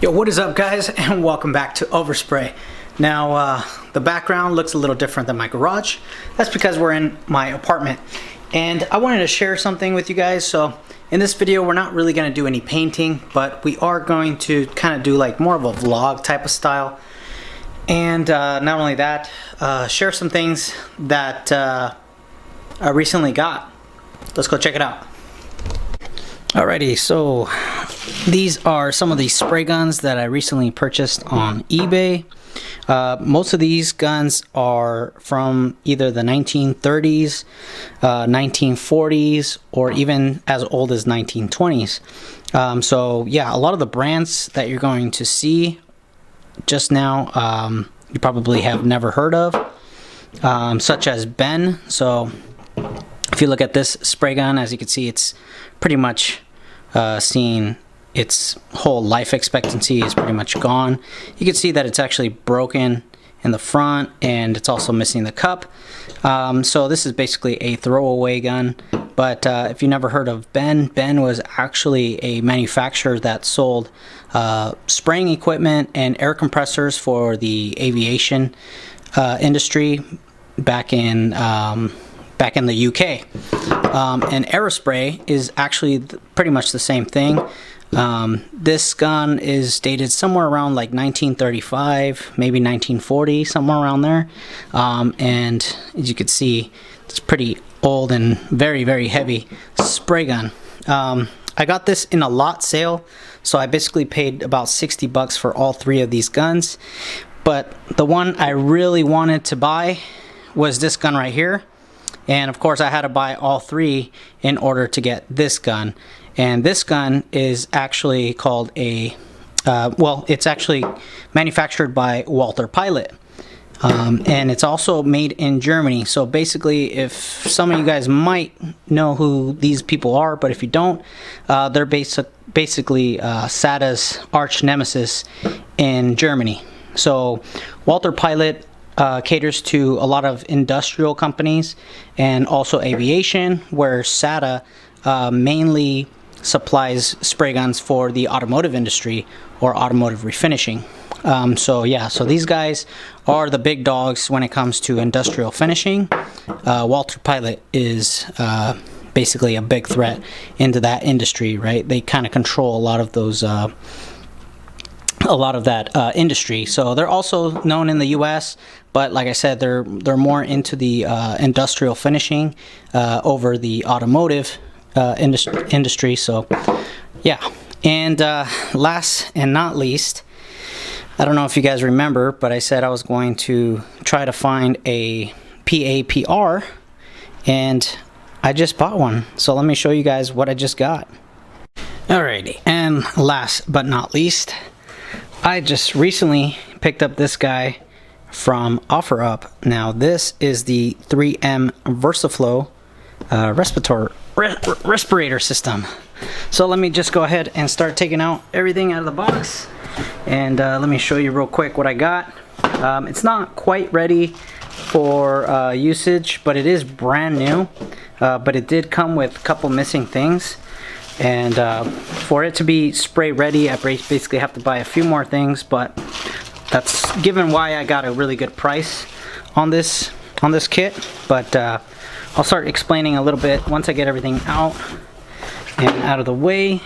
Yo, what is up guys, and welcome back to Overspray. Now the background looks a little different than my garage. That's because we're in my apartment, and I wanted to share something with you guys. So in this video we're not really going to do any painting, but we are going to kind of do like more of a vlog type of style. And not only that, share some things that I recently got. Let's go check it out. Alrighty, so these are some of the spray guns that I recently purchased on eBay. Most of these guns are from either the 1930s, 1940s, or even as old as 1920s. So yeah, a lot of the brands that you're going to see just now, you probably have never heard of, such as Ben. So if you look at this spray gun, as you can see, it's pretty much seeing its whole life expectancy is pretty much gone. You can see that it's actually broken in the front, and it's also missing the cup. So this is basically a throwaway gun. But if you never heard of Ben, Ben was actually a manufacturer that sold spraying equipment and air compressors for the aviation industry back in the UK. And Aerospray is actually pretty much the same thing. This gun is dated somewhere around like 1935, maybe 1940, somewhere around there. And as you can see, it's pretty old and very, very heavy spray gun. I got this in a lot sale, so I basically paid about 60 bucks for all three of these guns. But the one I really wanted to buy was this gun right here. And of course I had to buy all three in order to get this gun. And this gun is actually called a, well, it's actually manufactured by Walter Pilot. And it's also made in Germany. So basically, if some of you guys might know who these people are, but if you don't, they're basically SATA's arch nemesis in Germany. So Walter Pilot caters to a lot of industrial companies and also aviation, where SATA mainly supplies spray guns for the automotive industry or automotive refinishing. So yeah, so these guys are the big dogs when it comes to industrial finishing. Walter Pilot is basically a big threat into that industry, right? They kind of control a lot of those that industry. So they're also known in the US, but like I said, they're more into the industrial finishing over the automotive industry. So yeah, and last and not least, I don't know if you guys remember, but I said I was going to try to find a PAPR, and I just bought one. So let me show you guys what I just got. Alrighty, and last but not least, I just recently picked up this guy from OfferUp. Now this is the 3M Versaflo respirator system. So let me just go ahead and start taking out everything out of the box, and let me show you real quick what I got. It's not quite ready for usage, but it is brand new, but it did come with a couple missing things. And for it to be spray ready, I basically have to buy a few more things, but that's given why I got a really good price on this kit. But I'll start explaining a little bit once I get everything out and out of the way.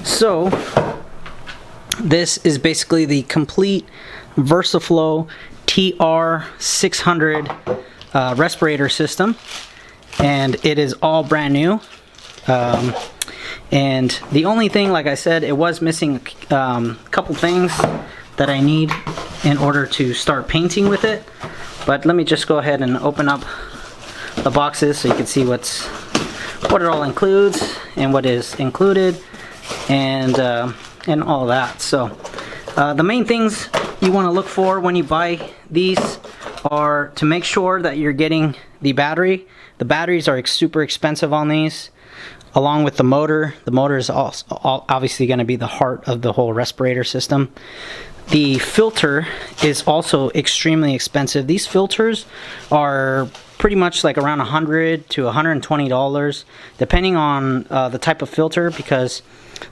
So this is basically the complete Versaflo TR600 respirator system, and it is all brand new. And the only thing, like I said, it was missing a couple things that I need in order to start painting with it. But let me just go ahead and open up the boxes so you can see what it all includes and what is included, and all that. So the main things you want to look for when you buy these are to make sure that you're getting the battery. The batteries are super expensive on these, along with the motor. The motor is also obviously going to be the heart of the whole respirator system. the filter is also extremely expensive. These filters are pretty much like around $100 to $120 depending on the type of filter, because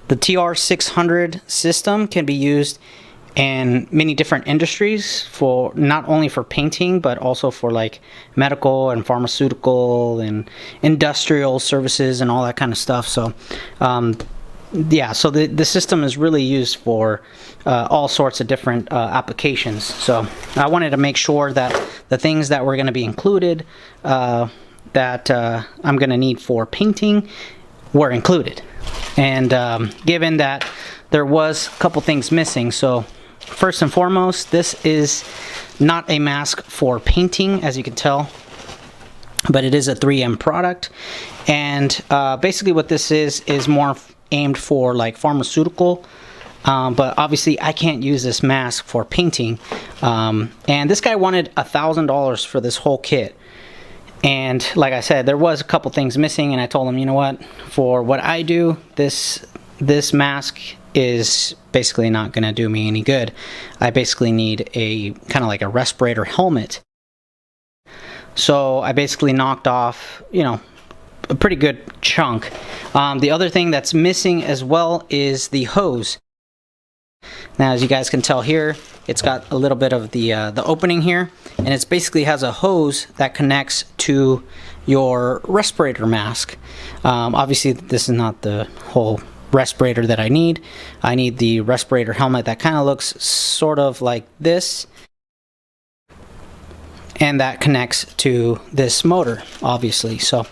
the TR600 system can be used in many different industries, for not only for painting but also for like medical and pharmaceutical and industrial services and all that kind of stuff. So yeah, so the system is really used for all sorts of different applications. So I wanted to make sure that the things that were going to be included that I'm going to need for painting were included. And given that there was a couple things missing, so first and foremost, this is not a mask for painting, as you can tell, but it is a 3M product. And basically what this is more aimed for like pharmaceutical, but obviously I can't use this mask for painting. And this guy wanted $1,000 for this whole kit. And like I said, there was a couple things missing, and I told him, you know what, for what I do, this mask is basically not going to do me any good. I basically need a kind of like a respirator helmet. So I basically knocked off, you know, a pretty good chunk. The other thing that's missing as well is the hose. Now, as you guys can tell here, it's got a little bit of the opening here, and it basically has a hose that connects to your respirator mask. Obviously, this is not the whole respirator that I need. I need the respirator helmet that kind of looks sort of like this, and that connects to this motor, obviously. So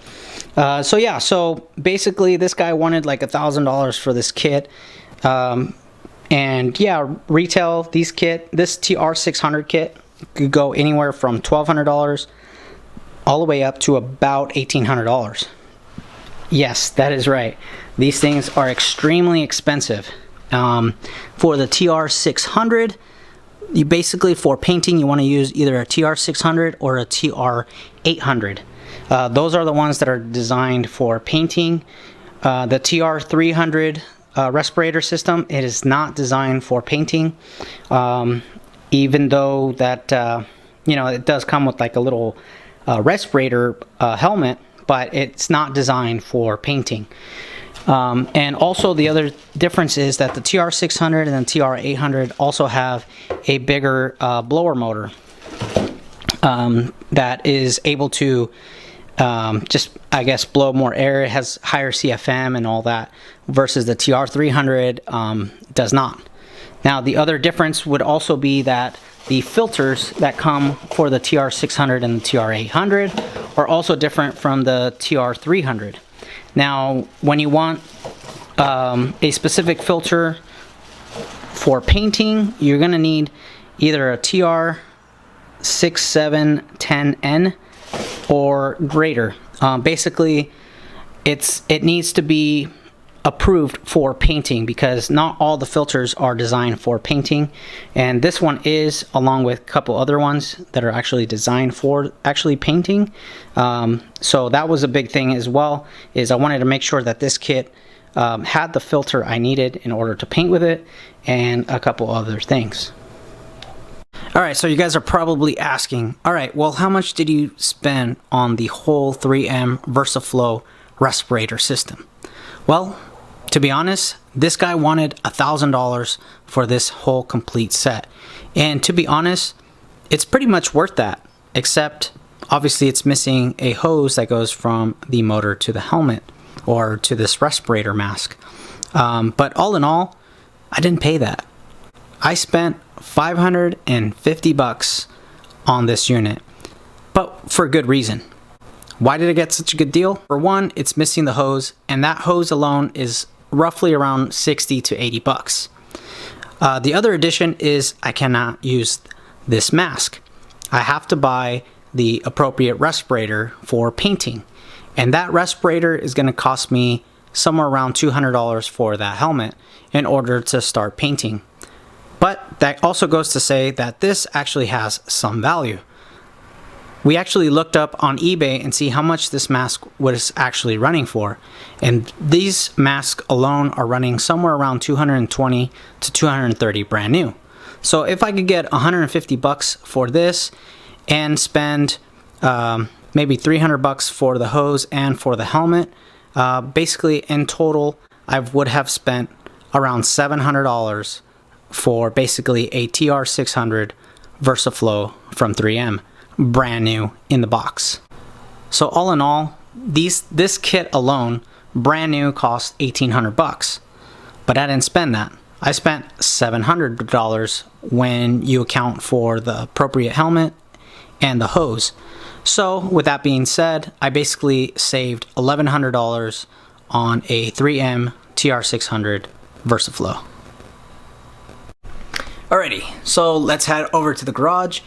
yeah, so basically this guy wanted like $1,000 for this kit. And yeah, retail, this TR600 kit could go anywhere from $1,200 all the way up to about $1,800. Yes, that is right. These things are extremely expensive. For the TR600, you basically, for painting, you want to use either a TR600 or a TR800. Those are the ones that are designed for painting. The TR300 respirator system, it is not designed for painting, even though that you know, it does come with like a little respirator helmet, but it's not designed for painting. And also the other difference is that the TR600 and the TR800 also have a bigger blower motor that is able to just, I guess, blow more air. It has higher CFM and all that, versus the TR300 does not. Now, the other difference would also be that the filters that come for the TR600 and the TR800 are also different from the TR300. Now, when you want a specific filter for painting, you're going to need either a TR6710N or greater. Basically, it needs to be approved for painting, because not all the filters are designed for painting, and this one is, along with a couple other ones that are actually designed for actually painting. So that was a big thing as well, is I wanted to make sure that this kit had the filter I needed in order to paint with it, and a couple other things. Alright, so you guys are probably asking, alright, well, how much did you spend on the whole 3M Versaflo respirator system? Well, to be honest, this guy wanted $1,000 for this whole complete set. And to be honest, it's pretty much worth that, except obviously it's missing a hose that goes from the motor to the helmet, or to this respirator mask. But all in all, I didn't pay that. I spent $550 on this unit, but for good reason. Why did I get such a good deal? For one, it's missing the hose, and that hose alone is roughly around 60 to 80 bucks. The other addition is I cannot use this mask. I have to buy the appropriate respirator for painting, and that respirator is going to cost me somewhere around $200 for that helmet in order to start painting. But that also goes to say that this actually has some value. We actually looked up on eBay and see how much this mask was actually running for, and these masks alone are running somewhere around $220 to $230 brand new. So if I could get 150 bucks for this and spend maybe 300 bucks for the hose and for the helmet, basically in total I would have spent around $700 for basically a TR600 Versaflo from 3M, brand new in the box. So all in all, this kit alone, brand new, cost 1,800 bucks. But I didn't spend that. I spent $700 when you account for the appropriate helmet and the hose. So with that being said, I basically saved $1,100 on a 3M TR600 Versaflo. Alrighty, so let's head over to the garage,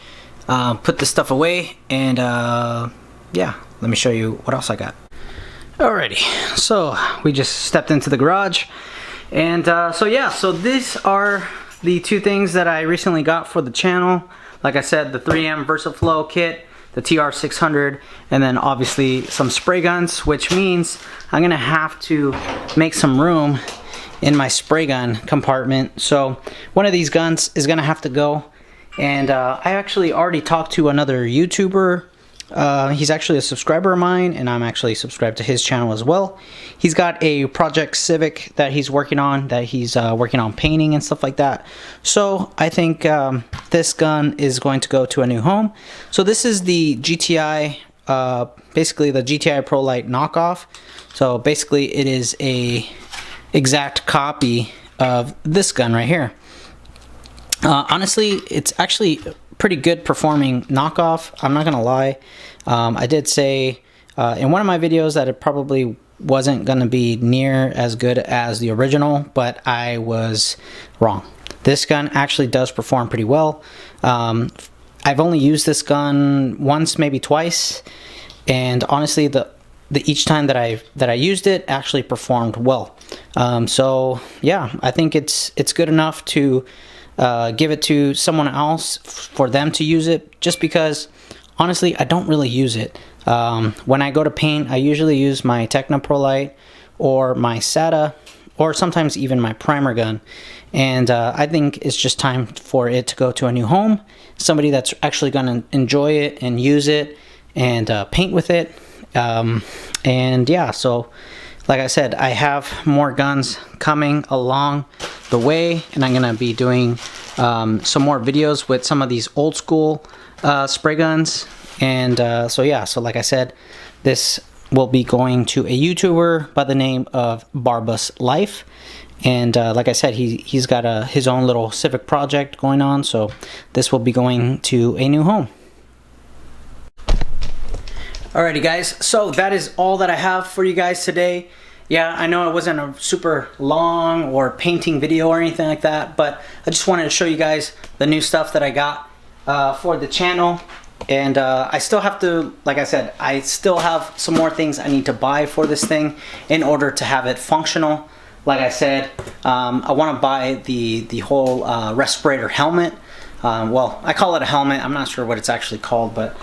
put this stuff away, and yeah, let me show you what else I got. Alrighty, so we just stepped into the garage, and so these are the two things that I recently got for the channel. Like I said, the 3M Versaflo kit, the TR600, and then obviously some spray guns, which means I'm gonna have to make some room in my spray gun compartment. So one of these guns is gonna have to go, and I actually already talked to another YouTuber. He's actually a subscriber of mine, and I'm actually subscribed to his channel as well. He's got a Project Civic that he's working on, working on painting and stuff like that. So I think this gun is going to go to a new home. So this is the GTI, basically the GTI Pro Light knockoff. So basically it is a exact copy of this gun right here. Honestly, it's actually pretty good performing knockoff, I'm not gonna lie. I did say in one of my videos that it probably wasn't gonna be near as good as the original, but I was wrong. This gun actually does perform pretty well. I've only used this gun once, maybe twice, and honestly each time that I used it actually performed well. So yeah, I think it's good enough to give it to someone else for them to use it, just because honestly I don't really use it. When I go to paint, I usually use my Techno Pro Light or my SATA, or sometimes even my primer gun, and I think it's just time for it to go to a new home, somebody that's actually going to enjoy it and use it and paint with it. And yeah, so like I said, I have more guns coming along the way, and I'm gonna be doing some more videos with some of these old school spray guns. And so yeah, so like I said, this will be going to a YouTuber by the name of Barbus Life, and like I said, he's got his own little civic project going on, so this will be going to a new home. Alrighty guys, so that is all that I have for you guys today. Yeah, I know it wasn't a super long or painting video or anything like that, but I just wanted to show you guys the new stuff that I got for the channel. And I still have to, like I said, I still have some more things I need to buy for this thing in order to have it functional. Like I said, I want to buy the whole respirator helmet. Well, I call it a helmet. I'm not sure what it's actually called, but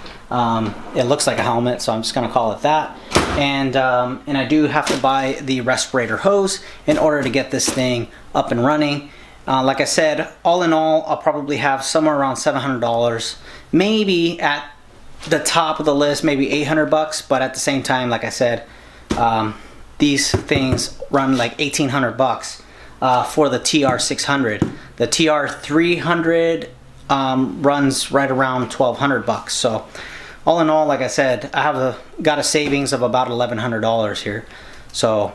it looks like a helmet, so I'm just gonna call it that. And I do have to buy the respirator hose in order to get this thing up and running. Like I said, all in all, I'll probably have somewhere around $700, maybe at the top of the list, maybe 800 bucks. But at the same time, like I said, these things run like 1,800 bucks for the TR600. The TR300 runs right around 1,200 bucks. So all in all, like I said, I have got a savings of about $1,100 here. So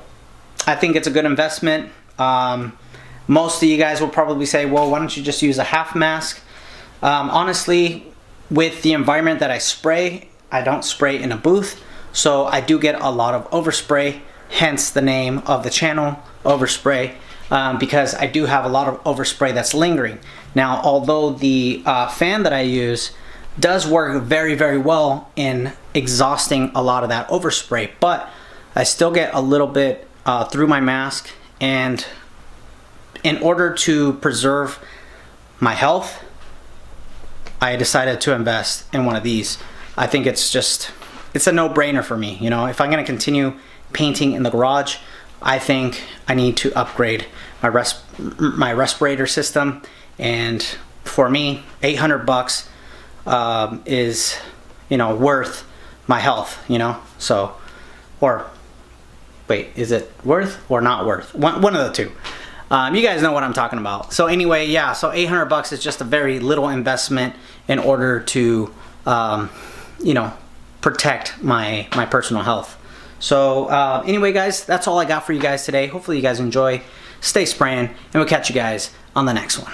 I think it's a good investment. Most of you guys will probably say, well, why don't you just use a half mask? Honestly, with the environment that I spray, I don't spray in a booth, so I do get a lot of overspray, hence the name of the channel, Overspray, because I do have a lot of overspray that's lingering. Now, although the fan that I use does work very, very well in exhausting a lot of that overspray, but I still get a little bit through my mask, and in order to preserve my health, I decided to invest in one of these. I think it's a no-brainer for me. You know, if I'm gonna continue painting in the garage, I think I need to upgrade my respirator system, and for me, 800 bucks is, you know, worth my health, you know. So, or wait, is it worth or not worth? One of the two. You guys know what I'm talking about. So anyway, yeah, so 800 bucks is just a very little investment in order to, you know, protect my personal health. So anyway, guys, that's all I got for you guys today. Hopefully you guys enjoy. Stay spraying, and we'll catch you guys on the next one.